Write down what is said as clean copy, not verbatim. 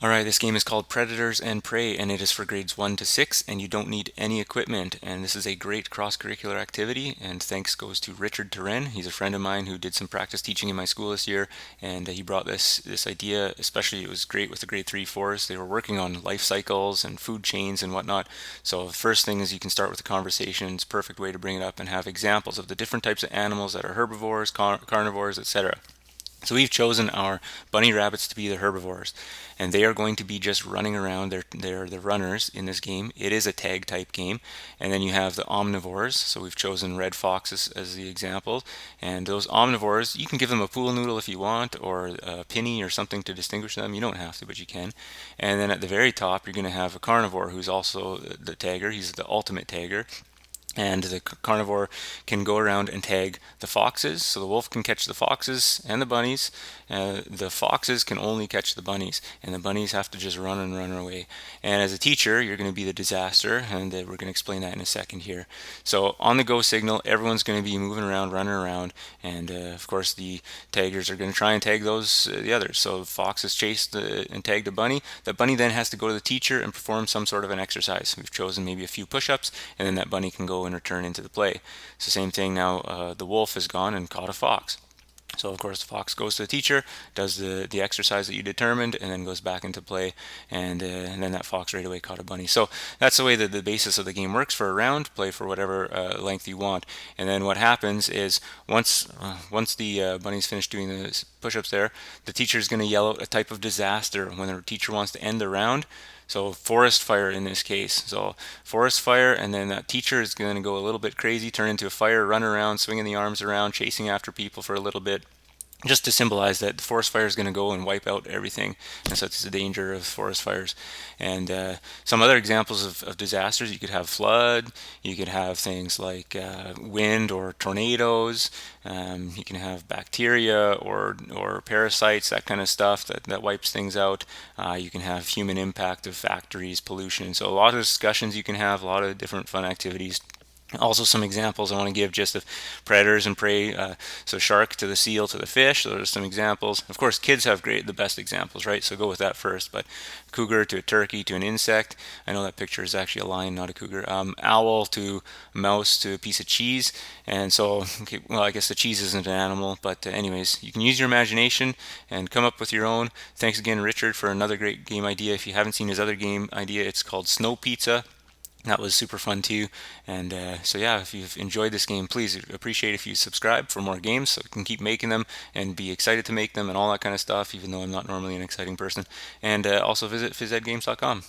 All right, this game is called Predators and Prey, and it is for grades 1 to 6, and you don't need any equipment. And this is a great cross-curricular activity, and thanks goes to Richard Turin. He's a friend of mine who did some practice teaching in my school this year, and he brought this idea. Especially, it was great with the grade 3 4s. They were working on life cycles and food chains and whatnot. So the first thing is you can start with the conversation. It's a perfect way to bring it up and have examples of the different types of animals that are herbivores, carnivores, etc. So we've chosen our bunny rabbits to be the herbivores, and they are going to be just running around. They're the runners in this game. It is a tag type game, and then you have the omnivores. So we've chosen red foxes as the example, and those omnivores, you can give them a pool noodle if you want, or a penny or something to distinguish them. You don't have to, but you can. And then at the very top, you're going to have a carnivore who's also the tagger. He's the ultimate tagger, and the carnivore can go around and tag the foxes. So the wolf can catch the foxes and the bunnies. The foxes can only catch the bunnies, and the bunnies have to just run and run away. And as a teacher, you're going to be the disaster, and we're going to explain that in a second here. So on the go signal, everyone's going to be moving around, running around, and of course the taggers are going to try and tag the others. So foxes chase and tag the bunny. The bunny then has to go to the teacher and perform some sort of an exercise. We've chosen maybe a few push-ups, and then that bunny can go and return into the play. It's the same thing now. The wolf has gone and caught a fox. So of course the fox goes to the teacher, does the exercise that you determined, and then goes back into play, and then that fox right away caught a bunny. So that's the way that the basis of the game works for a round. Play for whatever length you want, and then what happens is once the bunny's finished doing the push-ups there, the teacher is going to yell out a type of disaster when the teacher wants to end the round. So forest fire in this case. So forest fire, and then that teacher is going to go a little bit crazy, turn into a fire, run around, swinging the arms around, chasing after people for a little bit, just to symbolize that the forest fire is going to go and wipe out everything, and so it's the danger of forest fires. And some other examples of disasters: you could have flood, you could have things like wind or tornadoes, you can have bacteria or parasites, that kind of stuff that wipes things out. You can have human impact of factories, pollution. So a lot of discussions you can have, a lot of different fun activities. Also, some examples I want to give just of predators and prey. So, shark to the seal to the fish. Those are some examples. Of course, kids have the best examples, right? So go with that first. But cougar to a turkey to an insect. I know that picture is actually a lion, not a cougar. Owl to a mouse to a piece of cheese. And so, okay, well, I guess the cheese isn't an animal, but anyways, you can use your imagination and come up with your own. Thanks again, Richard, for another great game idea. If you haven't seen his other game idea, it's called Snow Pizza. That was super fun too. And so yeah, if you've enjoyed this game, please appreciate if you subscribe for more games so we can keep making them and be excited to make them and all that kind of stuff, even though I'm not normally an exciting person. And also visit PhysEdGames.com.